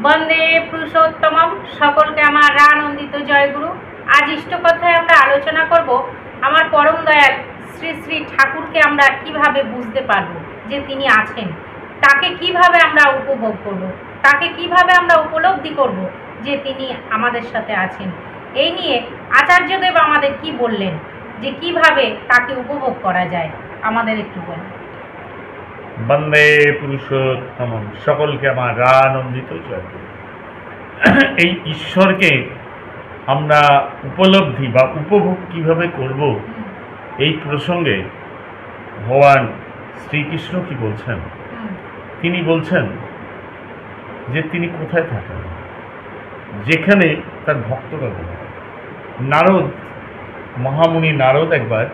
বন্দে পুরুষোত্তমম। সকলকে আমার আনন্দিত জয়গুরু। আজ ইষ্ট কথায় আমরা আলোচনা করব আমার পরম দয়াল শ্রী শ্রী ঠাকুরকে আমরা কিভাবে বুঝতে পারবো যে তিনি আছেন, তাকে কিভাবে আমরা উপভোগ করব, তাকে কিভাবে আমরা উপলব্ধি করব যে তিনি আমাদের সাথে আছেন। এই নিয়ে আচার্যদেব আমাদের কি বললেন, যে কিভাবে তাকে উপভোগ করা যায়, আমাদের একটু বলেন। বন্দে পুরুষোত্তম, সকলকে আমার আনন্দিত জয়। এই ঈশ্বরকে আমরা উপলব্ধি বা উপভোগ কিভাবে করব, এই প্রসঙ্গে ভগবান শ্রীকৃষ্ণ কি বলছেন? তিনি বলছেন যে তিনি কোথায় থাকেন, যেখানে তার ভক্তরা বলে। নারদ, মহামুনি নারদ একবার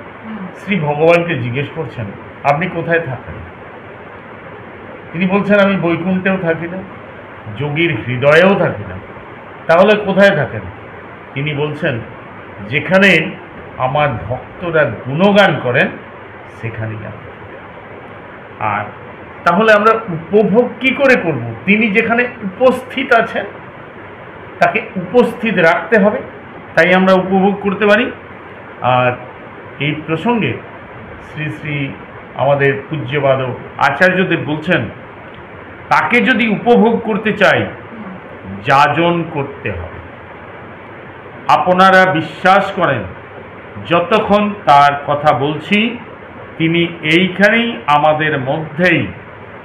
শ্রী ভগবানকে জিজ্ঞেস করছেন, আপনি কোথায় থাকেন? তিনি বলছেন, আমি বৈকুণ্ঠেও থাকি না, যোগীর হৃদয়েও থাকি না। তাহলে কোথায় থাকেন? তিনি বলছেন, যেখানে আমার ভক্তরা গুণগান করেন সেখানেই আমি। আর তাহলে আমরা উপভোগ কি করে করব? তিনি যেখানে উপস্থিত আছেন তাকে উপস্থিত রাখতে হবে, তাই আমরা উপভোগ করতে পারি। আর এই প্রসঙ্গে শ্রী শ্রী আমাদের পূজ্যপাদ আচার্যদেব বলছেন, তাকে যদি উপভোগ করতে চাই যাজন করতে হবে। আপনারা বিশ্বাস করেন যতক্ষণ তার কথা বলছি তিনি এইখানেই আমাদের মধ্যেই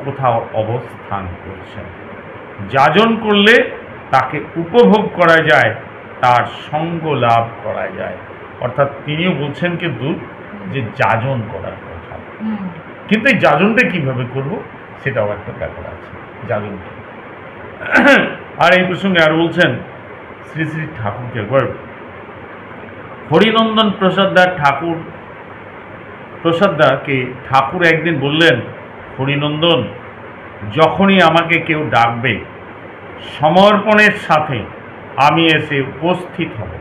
কোথাও অবস্থান করছেন। যাজন করলে তাকে উপভোগ করা যায়, তার সঙ্গ লাভ করা যায়। অর্থাৎ তিনিও বলছেন কিন্তু যে যাজন করার কথা। কিন্তু এই যাজনটা কিভাবে করব সেটাও একটা ব্যাপার আছে, যাজন। আর এই প্রসঙ্গে আর বলছেন শ্রী শ্রী ঠাকুরকে একবার হরিনন্দন প্রসাদদাকে ঠাকুর একদিন বললেন, হরিনন্দন, যখনই আমাকে কেউ ডাকবে সমর্পণের সাথে আমি এসে উপস্থিত হব,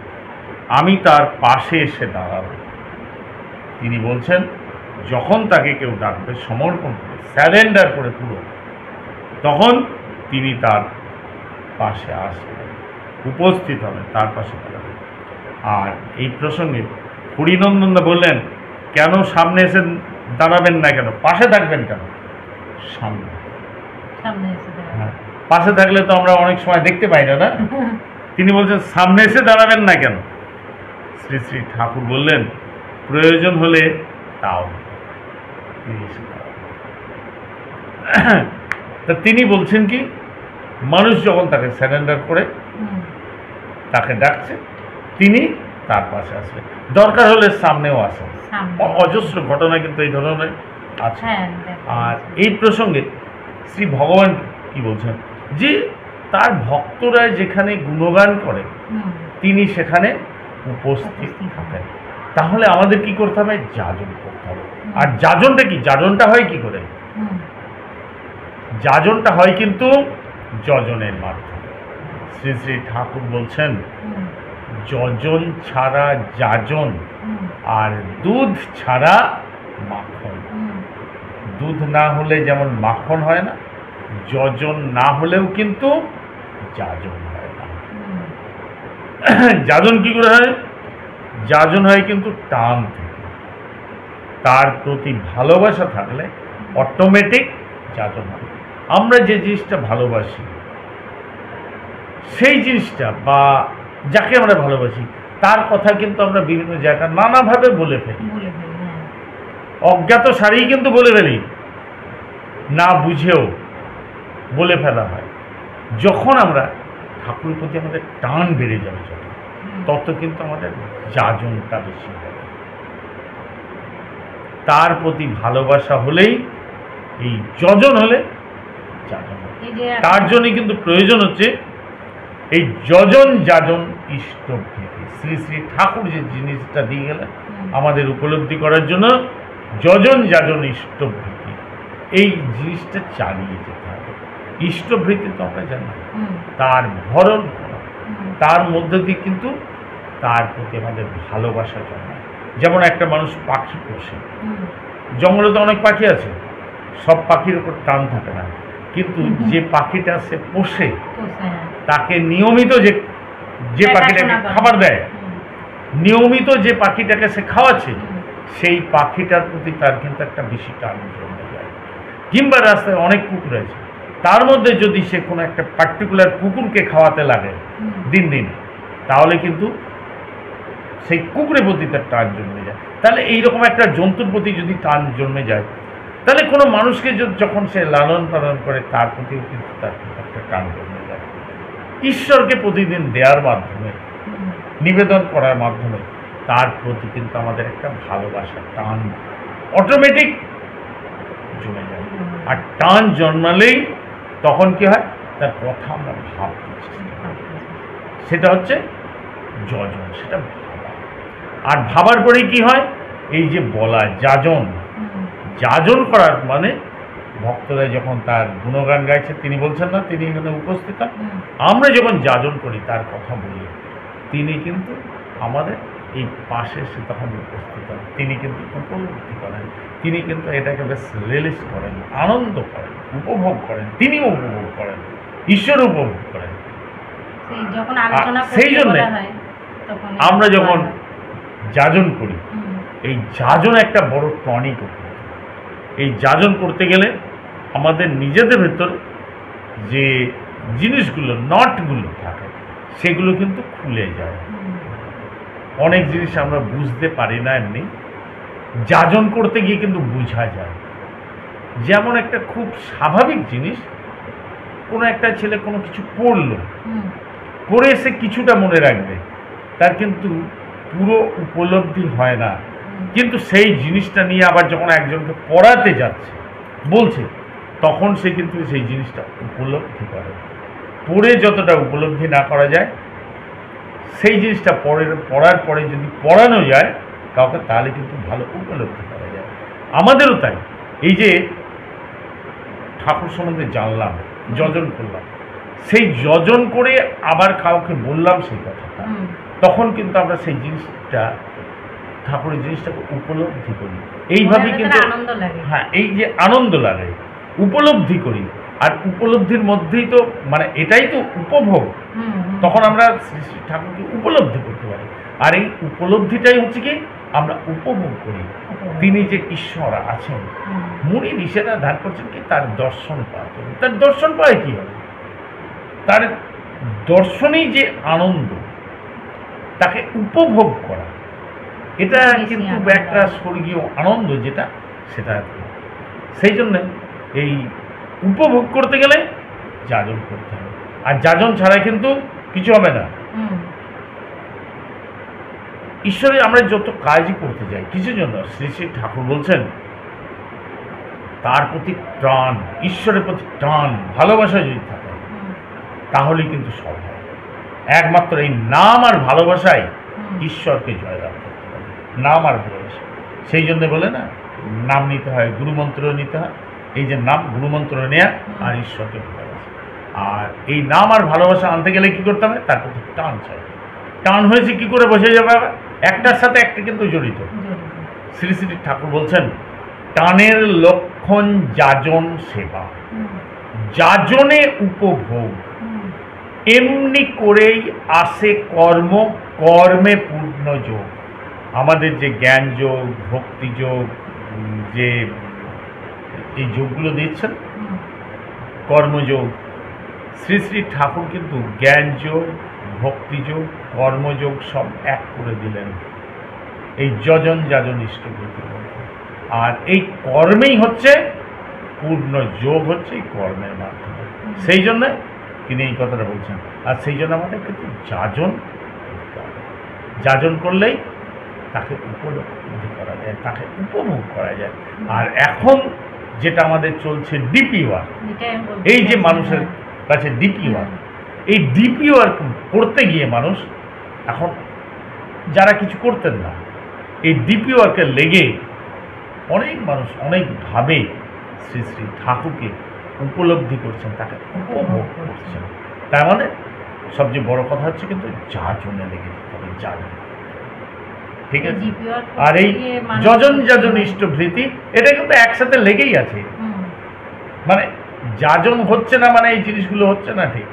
আমি তার পাশে এসে দাঁড়াব। তিনি বলছেন, যখন তাকে কেউ ডাকবে সমর্পণ করে, স্যারেন্ডার করে পুরো, তখন তিনি তার পাশে আসবেন, উপস্থিত হবেন, তার পাশে দাঁড়াবেন। আর এই প্রসঙ্গে হরিনন্দনদা বললেন, কেন সামনে এসে দাঁড়াবেন না, কেন পাশে থাকবেন, কেন সামনে? হ্যাঁ, পাশে থাকলে তো আমরা অনেক সময় দেখতে পাই না, না? তিনি বলছেন সামনে এসে দাঁড়াবেন না কেন? শ্রী শ্রী ঠাকুর বললেন, প্রয়োজন হলে তাও। তা তিনি বলছেন কি, মানুষ যখন তাকে স্যারেন্ডার করে তাকে ডাকছে, তিনি তার পাশে আসবেন, দরকার হলে সামনেও আসেন। অজস্র ঘটনা কিন্তু এই ধরনের আছে। আর এই প্রসঙ্গে শ্রী ভগবান কি বলছেন, যে তার ভক্তরা যেখানে গুণগান করে তিনি সেখানে উপস্থিত থাকেন। তাহলে আমাদের কি করতে হবে? যাজন করতে হবে। আর যাজনটা কি? যাজনটা হয় কি করে? যাজনটা হয় কিন্তু যজনের মাধ্যমে। শ্রী শ্রী ঠাকুর বলছেন, যজন ছাড়া যাজন, আর দুধ ছাড়া মাখন। দুধ না হলে যেমন মাখন হয় না, যজন না হলেও কিন্তু যাজন হয় না। যাজন কি করে হয়? যাজন হয় কিন্তু টান থেকে, তার প্রতি ভালোবাসা থাকলে অটোমেটিক যাজন হয়। আমরা যে জিনিসটা ভালোবাসি, সেই জিনিসটা বা যাকে আমরা ভালোবাসি তার কথা কিন্তু আমরা বিভিন্ন জায়গায় নানাভাবে বলে ফেলি, অজ্ঞাত সারেই কিন্তু বলে ফেলি, না বুঝেও বলে ফেলা হয়। যখন আমরা ঠাকুরের প্রতি আমাদের টান বেড়ে যাবে তত কিন্তু আমাদের যাজনটা বেশি হবে। তার প্রতি ভালোবাসা হলেই এই যজন হলে যাজন। তার জন্যই কিন্তু প্রয়োজন হচ্ছে এই যজন যাজন ইষ্টভৃতি। শ্রী শ্রী ঠাকুর যে জিনিসটা দিয়ে গেলেন আমাদের উপলব্ধি করার জন্য, যজন যাজন ইষ্টভৃতি, এই জিনিসটা চালিয়ে যেতে হবে। ইষ্টভৃতি তো আমরা জানি, তার ভরণ করা, তার মধ্যে দিয়ে কিন্তু তার প্রতি আমাদের ভালোবাসা জন্মায়। যেমন একটা মানুষ পাখি পোষে, জঙ্গলে তো অনেক পাখি আছে, সব পাখির উপর টান থাকে না, কিন্তু যে পাখিটা সে পোষে হ্যাঁ। তাকে নিয়মিত যে পাখিটাকে দেখাশোনা করে। খাবার দেয়, হুম, নিয়মিত যে পাখিটাকে সে খাওয়াচ্ছে, হুম, সেই পাখিটার প্রতি তার কিন্তু একটা বেশি টান জন্মে যায়। কিংবা রাস্তায় অনেক কুকুর আছে, তার মধ্যে যদি সে কোনো একটা পার্টিকুলার কুকুরকে খাওয়াতে লাগে হুম, দিন দিন, তাহলে কিন্তু সেই কুকুরের প্রতি তার টান জন্মে যায়। তাহলে এইরকম একটা জন্তুর প্রতি যদি টান জন্মে যায়, তাহলে কোনো মানুষকে যখন সে লালন পালন করে তার প্রতিও কিন্তু তার একটা টান জন্মে যায়। ঈশ্বরকে প্রতিদিন দেওয়ার মাধ্যমে, হুম, নিবেদন করার মাধ্যমে তার প্রতি কিন্তু আমাদের একটা ভালোবাসা টান অটোমেটিক জমে যায়। আর টান জন্মালেই তখন কি হয়, তার কথা আমরা ভাবতে চেষ্টা করি। সেটা হচ্ছে যজন, সেটা ভাবা। আর ভাবার পরে কি হয়, এই যে বলা যাজন, হুম, যাজন করার মানে ভক্তরা যখন তার গুণগান গাইছে, তিনি বলছেন না তিনি এখানে উপস্থিত, হুম, আমরা যখন যাজন করি তার কথা বলি, তিনি কিন্তু আমাদের এই পাশে এসে তখন উপস্থিত হন, তিনি কিন্তু উপলব্ধি করেন, তিনি কিন্তু এটাকে বেশ রিলিজ করেন, আনন্দ করেন, উপভোগ করেন, তিনিও উপভোগ করেন, ঈশ্বর উপভোগ করেন। সেই যখন আলোচনা সেই করতে জন্যে বলা হয় তখন আমরা যখন যাজন করি, হুম, এই যাজন একটা বড় টনিক। এই যাজন করতে গেলে আমাদের নিজেদের ভেতর যে জিনিসগুলো নটগুলো থাকে সেগুলো কিন্তু খুলে যায়। হুম, অনেক জিনিস আমরা বুঝতে পারি না এমনি, যাজন করতে গিয়ে কিন্তু বোঝা যায়। যেমন একটা খুব স্বাভাবিক জিনিস, কোনো একটা ছেলে কোনো কিছু পড়লো, হুম, পড়ে এসে কিছুটা মনে রাখবে, তার কিন্তু পুরো উপলব্ধি হয় না। কিন্তু সেই জিনিসটা নিয়ে আবার যখন একজনকে পড়াতে যাচ্ছে, বলছে, তখন সে কিন্তু সেই জিনিসটা উপলব্ধি করে। পড়ে যতটা উপলব্ধি না করা যায়, সেই জিনিসটা পড়ার পরে যদি পড়ানো যায় কাউকে, তাহলে কিন্তু ভালো উপলব্ধি করা যায়। আমাদেরও তাই, এই যে ঠাকুর সম্বন্ধে জানলাম, যজন করলাম, সেই যজন করে আবার কাউকে বললাম সেই কথাটা, হুম, তখন কিন্তু আমরা সেই জিনিসটা, ঠাকুরের জিনিসটাকে উপলব্ধি করি। এইভাবেই মনের কিন্তু ভেতরে আনন্দ লাগে। হ্যাঁ, এই যে আনন্দ লাগে, উপলব্ধি করি। আর উপলব্ধির মধ্যেই তো মানে এটাই তো উপভোগ। হুম, হুম, তখন আমরা শ্রী শ্রী ঠাকুরকে উপলব্ধি করতে পারি। আর এই উপলব্ধিটাই হচ্ছে কি আমরা উপভোগ করি। তিনি যে ঈশ্বর আছেন, হুম, মুনি ঋষিরা ধ্যান করছেন কি তার দর্শন পাওয়ার জন্য। তার দর্শন পায় কি হবে, তার দর্শনেই যে আনন্দ, তাকে উপভোগ করা, এটা কিন্তু একটা স্বর্গীয় আনন্দ, যেটা সেটা সেই জন্য এই উপভোগ করতে গেলে যাজন করতে হবে। আর যাজন ছাড়া কিন্তু কিছু হবে না। হুম, ঈশ্বরে আমরা যত কাজই করতে যাই কিছুর জন্য, শ্রী শ্রী ঠাকুর বলছেন তার প্রতি টান, ঈশ্বরের প্রতি টান, ভালোবাসা যদি থাকে, হুম, তাহলে কিন্তু সব হয়। একমাত্র এই নাম আর ভালোবাসায় হুম, ঈশ্বরকে জয়লাভ করতে পারে, নাম আর ভালোবাসা। সেই জন্য বলে না, নাম নিতে হয়, গুরুমন্ত্র নিতে হয়। এই যে নাম, গুরুমন্ত্র নেয়া আর ঈশ্বরকে ভালোবাসা। আর এই নাম আর ভালোবাসা আনতে গেলে কি করতে হবে, তার প্রতি টান চাই। টান হয়েছে কি করে বসে যাবে, একটার সাথে একটা কিন্তু জড়িত। শ্রী শ্রী ঠাকুর বলছেন টানের লক্ষণ যাজন সেবা, হুম, যাজনে উপভোগ, হুম, এমনি করেই আসে কর্ম, কর্মে পূর্ণ যোগ। আমাদের যে জ্ঞান যোগ, ভক্তি যোগ, যে এই যোগগুলো দিচ্ছেন, হুম, কর্মযোগ, শ্রী শ্রী ঠাকুর কিন্তু জ্ঞান যোগ, ভক্তি যোগ, কর্মযোগ সব এক করে দিলেন এই যজন যাজন ইষ্টভূতির মধ্যে। আর এই কর্মেই হচ্ছে পূর্ণ যোগ, হচ্ছে এই কর্মের মাধ্যমে। সেই জন্য তিনি এই কথাটা বলছেন। আর সেই জন্য আমাদের কিন্তু যাজন করতে হবে। যাজন করলেই তাকে উপলব্ধি করা যায়, তাকে উপভোগ করা যায়। আর এখন যেটা আমাদের চলছে ডিপি ওয়ার্ক, এই যে মানুষের কাছে ডিপি ওয়ার্ক, এই ডিপি ওয়ার্ক করতে গিয়ে মানুষ এখন, যারা কিছু করতেন না, এই ডিপি ওয়ার্কে লেগে অনেক মানুষ অনেকভাবে শ্রী শ্রী ঠাকুরকে উপলব্ধি করছেন, তাকে উপভোগ করছেন। তার মানে সবচেয়ে বড় কথা হচ্ছে কিন্তু যাজনে লেগে যেতে হবে, যাজন। ঠিক আছে? আর এই যজন যাজন ইষ্টভৃতি, এটা কিন্তু একসাথে লেগেই আছে। মানে যাজন হচ্ছে না মানে এই জিনিসগুলো হচ্ছে না, ঠিক।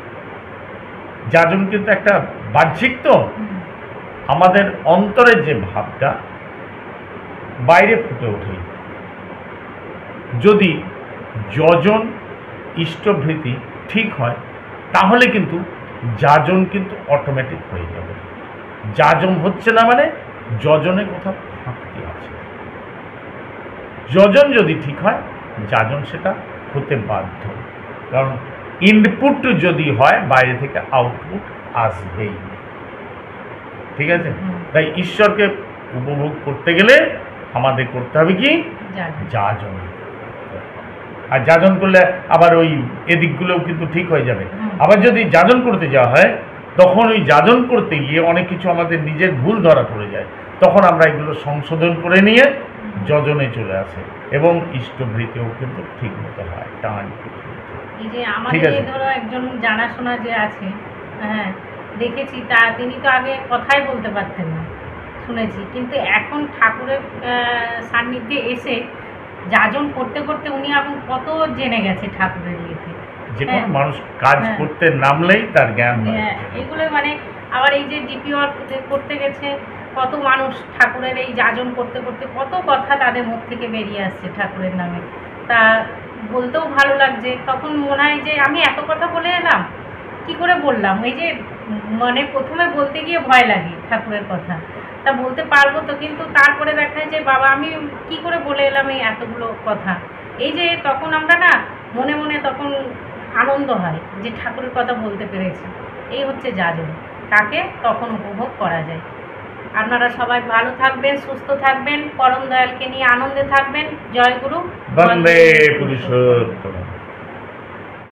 যাজন কিন্তু একটা বাহ্যিক, তো আমাদের অন্তরের যে ভাবটা বাইরে ফুটে ওঠে। যদি যজন ইষ্টভৃতি ঠিক হয় তাহলে কিন্তু যাজন কিন্তু অটোমেটিক হয়ে যাবে। যাজন হচ্ছে না মানে যজনে কোথাও ফাঁকতি আছে। যজন যদি ঠিক হয় যাজন সেটা হতে বাধ্য, কারণ ইনপুট যদি হয় বাইরে থেকে আউটপুট আসবেই, ঠিক আছে। তাই ঈশ্বরকে উপভোগ করতে গেলে আমাদের করতে হবে কি, যাজন। আর যাজন করলে আবার ওই এদিকগুলোও কিন্তু ঠিক হয়ে যাবে। আবার যদি যাজন করতে যাওয়া হয় তখন ওই যাজন করতে গিয়ে অনেক কিছু আমাদের নিজের ভুল ধরা পড়ে যায়, তখন আমরা এগুলো সংশোধন করে নিয়ে যজনে চলে আসে এবং ইষ্টভৃতিও কিন্তু ঠিক মতো হয়। টান এই যে আমাদের ধরো একজন জানাশোনা যে আছে, হ্যাঁ দেখেছি, তা তিনি তো আগে কথাই বলতে পারতেন না, শুনেছি, কিন্তু এখন ঠাকুরের সান্নিধ্যে এসে যাজন করতে করতে উনি এখন কত জেনে গেছে ঠাকুরের ইয়েতে। যে কোনো মানুষ কাজ করতে নামলেই তার জ্ঞান হয়। এগুলো মানে আবার এই যে ডিপি ওয়ার্ক করতে গেছে, কত মানুষ ঠাকুরের এই যাজন করতে করতে কত কথা তাদের মুখ থেকে বেরিয়ে আসছে ঠাকুরের নামে। তা বলতেও ভালো লাগছে, তখন মনে হয় যে আমি এত কথা বলে এলাম, কি করে বললাম। এই যে মানে প্রথমে বলতে গিয়ে ভয় লাগে ঠাকুরের কথা, তা বলতে পারবো তো, কিন্তু তারপরে দেখায় যে বাবা আমি কি করে বলে এলাম এই এতগুলো কথা। এই যে তখন আমরা না মনে মনে তখন আনন্দ হয় যে ঠাকুরের কথা বলতে পেরেছি। এই হচ্ছে যাজন, তাকে তখন উপভোগ করা যায়। আপনারা সবাই ভালো থাকবেন, সুস্থ থাকবেন, পরম দয়ালকে নিয়ে আনন্দে থাকবেন। জয় গুরু, বন্দে পুরুষোত্তম।